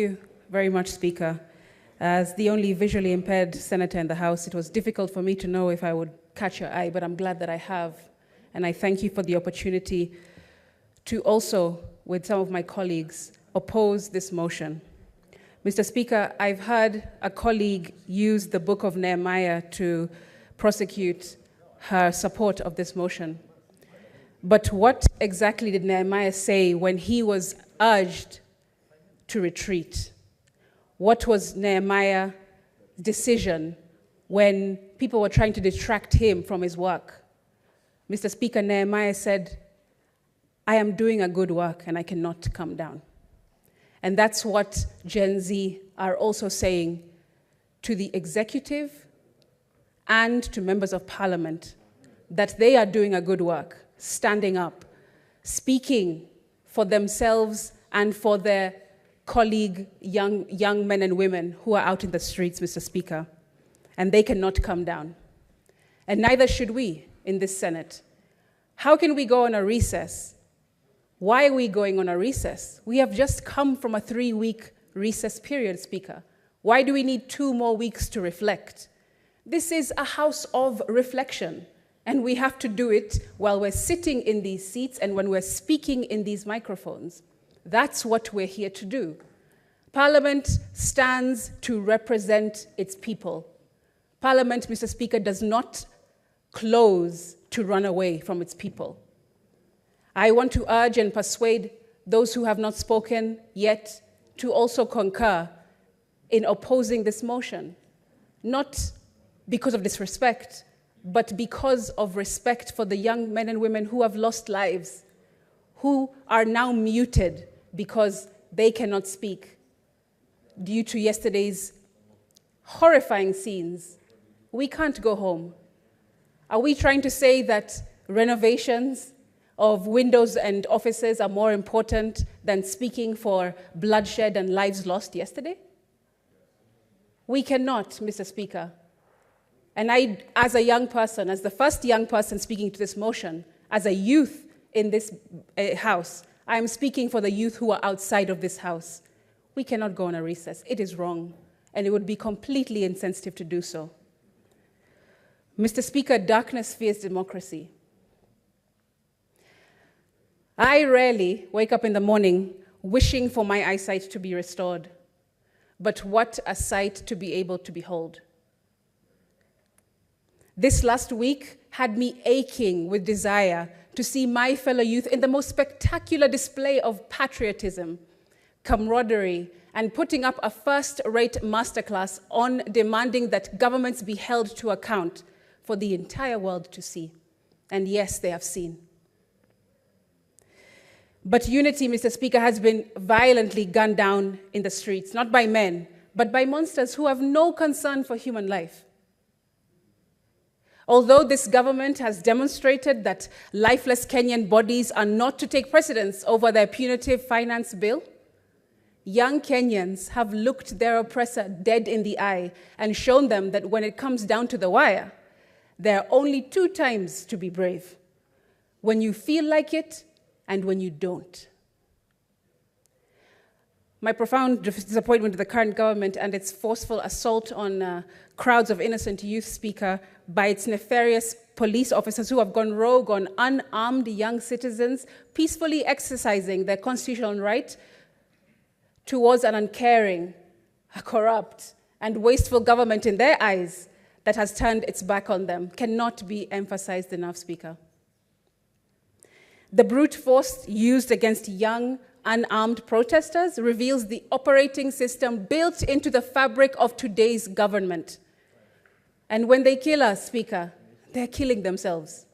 Thank you very much, Speaker. As the only visually impaired senator in the House, it was difficult for me to know if I would catch your eye, but I'm glad that I have. And I thank you for the opportunity to also, with some of my colleagues, oppose this motion. Mr. Speaker, I've heard a colleague use the book of Nehemiah to prosecute her support of this motion. But what exactly did Nehemiah say when he was urged to retreat? What was Nehemiah's decision when people were trying to distract him from his work? Mr. Speaker, Nehemiah said, I am doing a good work and I cannot come down. And that's what Gen Z are also saying to the executive and to members of parliament, that they are doing a good work, standing up, speaking for themselves and for their colleague young men and women who are out in the streets, Mr. Speaker, and they cannot come down. And neither should we in this Senate. How can we go on a recess? Why are we going on a recess? We have just come from a 3-week recess period, Speaker. Why do we need 2 more weeks to reflect? This is a house of reflection, and we have to do it while we're sitting in these seats and when we're speaking in these microphones. That's what we're here to do. Parliament stands to represent its people. Parliament, Mr. Speaker, does not close to run away from its people. I want to urge and persuade those who have not spoken yet to also concur in opposing this motion, not because of disrespect, but because of respect for the young men and women who have lost lives, who are now muted because they cannot speak due to yesterday's horrifying scenes. We can't go home. Are we trying to say that renovations of windows and offices are more important than speaking for bloodshed and lives lost yesterday? We cannot, Mr. Speaker. And I, as a young person, as the first young person speaking to this motion, as a youth in this House, I am speaking for the youth who are outside of this House. We cannot go on a recess. It is wrong, and it would be completely insensitive to do so. Mr. Speaker, darkness fears democracy. I rarely wake up in the morning wishing for my eyesight to be restored, but what a sight to be able to behold. This last week had me aching with desire to see my fellow youth in the most spectacular display of patriotism, camaraderie, and putting up a first-rate masterclass on demanding that governments be held to account for the entire world to see. And yes, they have seen. But unity, Mr. Speaker, has been violently gunned down in the streets, not by men, but by monsters who have no concern for human life. Although this government has demonstrated that lifeless Kenyan bodies are not to take precedence over their punitive finance bill, young Kenyans have looked their oppressor dead in the eye and shown them that when it comes down to the wire, there are only 2 times to be brave: when you feel like it and when you don't. My profound disappointment with the current government and its forceful assault on crowds of innocent youth, Speaker, by its nefarious police officers who have gone rogue on unarmed young citizens peacefully exercising their constitutional right towards an uncaring, a corrupt, and wasteful government in their eyes that has turned its back on them, cannot be emphasized enough, Speaker. The brute force used against young, unarmed protesters reveals the operating system built into the fabric of today's government. And when they kill us, Speaker, they're killing themselves.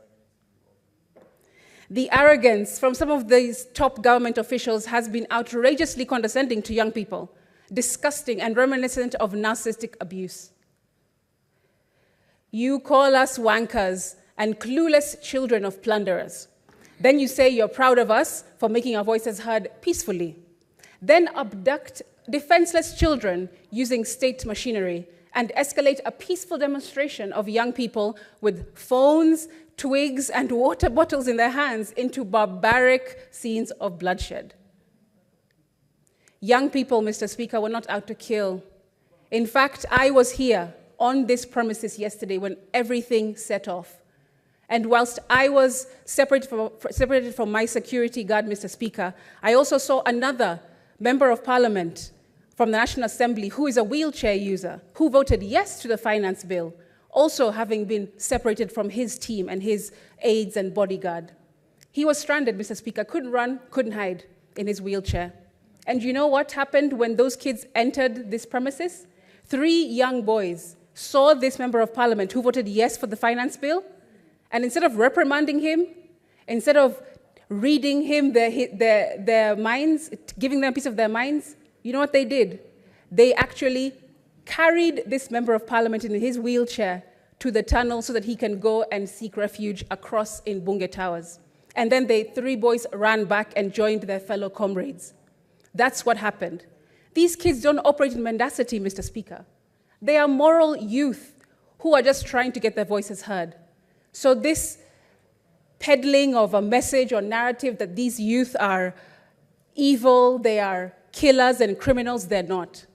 The arrogance from some of these top government officials has been outrageously condescending to young people, disgusting and reminiscent of narcissistic abuse. You call us wankers and clueless children of plunderers. Then you say you're proud of us for making our voices heard peacefully. Then abduct defenseless children using state machinery and escalate a peaceful demonstration of young people with phones, twigs, and water bottles in their hands into barbaric scenes of bloodshed. Young people, Mr. Speaker, were not out to kill. In fact, I was here on this premises yesterday when everything set off. And whilst I was separated from my security guard, Mr. Speaker, I also saw another member of parliament from the National Assembly who is a wheelchair user, who voted yes to the finance bill, also having been separated from his team and his aides and bodyguard. He was stranded, Mr. Speaker, couldn't run, couldn't hide in his wheelchair. And you know what happened when those kids entered this premises? 3 young boys saw this member of parliament who voted yes for the finance bill, and instead of reprimanding him, instead of reading him their minds, giving them a piece of their minds, you know what they did? They actually carried this member of parliament in his wheelchair to the tunnel so that he can go and seek refuge across in Bunge Towers. And then the 3 boys ran back and joined their fellow comrades. That's what happened. These kids don't operate in mendacity, Mr. Speaker. They are moral youth who are just trying to get their voices heard. So this peddling of a message or narrative that these youth are evil, they are killers and criminals, they're not.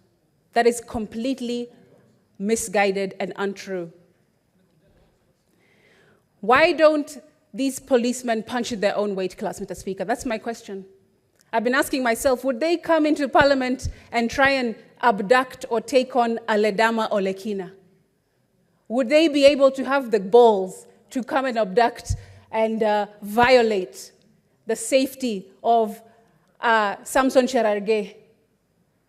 That is completely misguided and untrue. Why don't these policemen punch in their own weight class, Mr. Speaker? That's my question. I've been asking myself, would they come into parliament and try and abduct or take on Aledama or Lekina? Would they be able to have the balls to come and abduct and violate the safety of Samson Cherargei?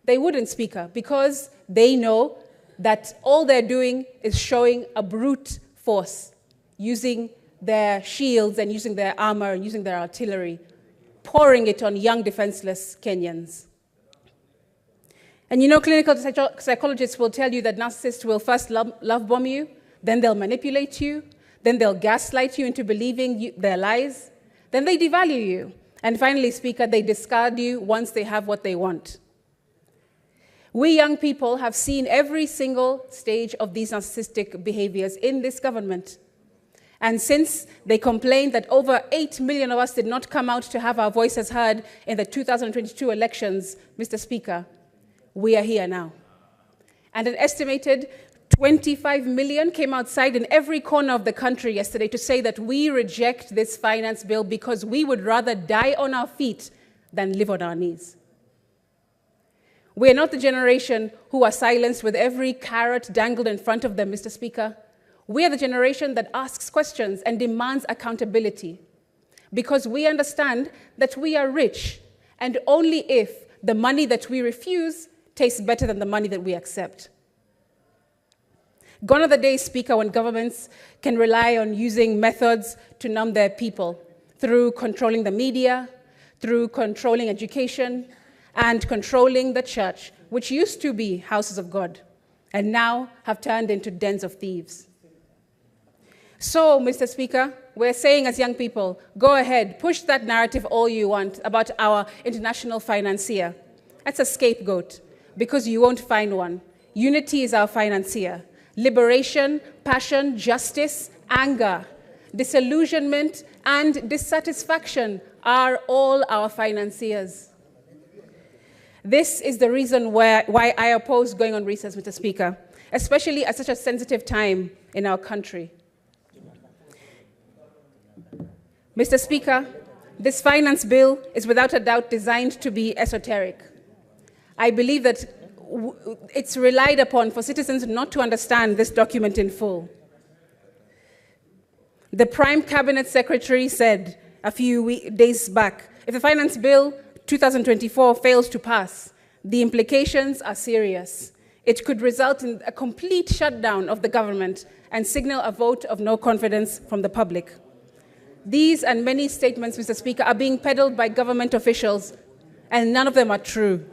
They wouldn't, Speaker, because they know that all they're doing is showing a brute force, using their shields and using their armor and using their artillery, pouring it on young, defenseless Kenyans. And you know, clinical psychologists will tell you that narcissists will first love bomb you, then they'll manipulate you, then they'll gaslight you into believing their lies, then they devalue you, and finally, Speaker, they discard you once they have what they want. We young people have seen every single stage of these narcissistic behaviors in this government. And since they complained that over 8 million of us did not come out to have our voices heard in the 2022 elections, Mr. Speaker, we are here now. And an estimated 25 million came outside in every corner of the country yesterday to say that we reject this finance bill because we would rather die on our feet than live on our knees. We are not the generation who are silenced with every carrot dangled in front of them, Mr. Speaker. We are the generation that asks questions and demands accountability because we understand that we are rich, and only if the money that we refuse tastes better than the money that we accept. Gone are the days, Speaker, when governments can rely on using methods to numb their people through controlling the media, through controlling education, and controlling the church, which used to be houses of God, and now have turned into dens of thieves. So, Mr. Speaker, we're saying as young people, go ahead, push that narrative all you want about our international financier. That's a scapegoat, because you won't find one. Unity is our financier. Liberation, passion, justice, anger, disillusionment, and dissatisfaction are all our financiers. This is the reason why I oppose going on recess, Mr. Speaker, especially at such a sensitive time in our country. Mr. Speaker, this finance bill is without a doubt designed to be esoteric. I believe that it's relied upon for citizens not to understand this document in full. The Prime Cabinet Secretary said a few days back, if the Finance Bill 2024 fails to pass, the implications are serious. It could result in a complete shutdown of the government and signal a vote of no confidence from the public. These and many statements, Mr. Speaker, are being peddled by government officials, and none of them are true.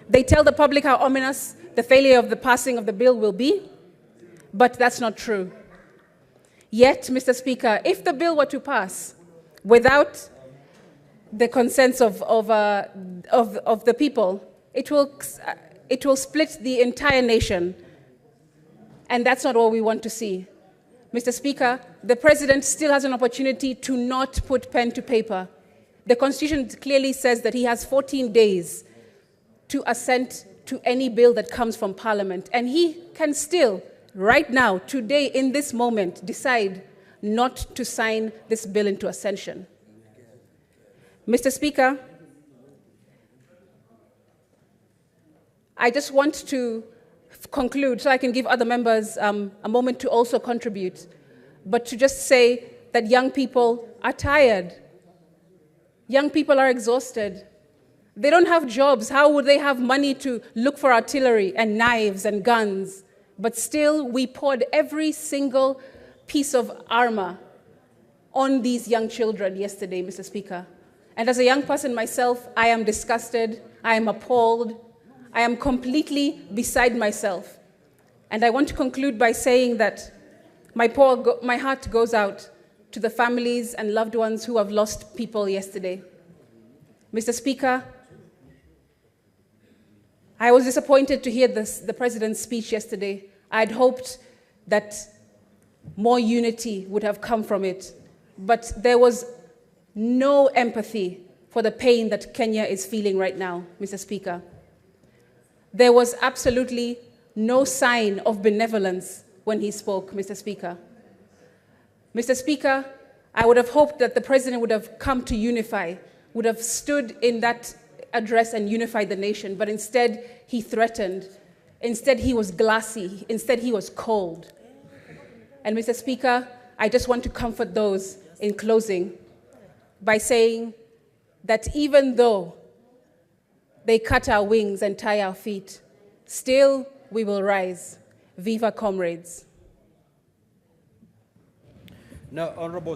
They tell the public how ominous the failure of the passing of the bill will be, but that's not true. Yet, Mr. Speaker, if the bill were to pass without the consent of the people, it will split the entire nation, and that's not what we want to see. Mr. Speaker, the President still has an opportunity to not put pen to paper. The Constitution clearly says that he has 14 days to assent to any bill that comes from Parliament. And he can still, right now, today, in this moment, decide not to sign this bill into ascension. Mr. Speaker, I just want to conclude so I can give other members a moment to also contribute, but to just say that young people are tired. Young people are exhausted. They don't have jobs. How would they have money to look for artillery and knives and guns? But still, we poured every single piece of armor on these young children yesterday, Mr. Speaker. And as a young person myself, I am disgusted, I am appalled, I am completely beside myself. And I want to conclude by saying that my heart goes out to the families and loved ones who have lost people yesterday. Mr. Speaker, I was disappointed to hear the President's speech yesterday. I had hoped that more unity would have come from it, but there was no empathy for the pain that Kenya is feeling right now, Mr. Speaker. There was absolutely no sign of benevolence when he spoke, Mr. Speaker. Mr. Speaker, I would have hoped that the President would have come to unify, would have stood in that address and unified the nation, but instead he threatened. Instead he was glassy. Instead he was cold. And Mr. Speaker, I just want to comfort those in closing by saying that even though they cut our wings and tie our feet, still we will rise. Viva, comrades. Now, Honorable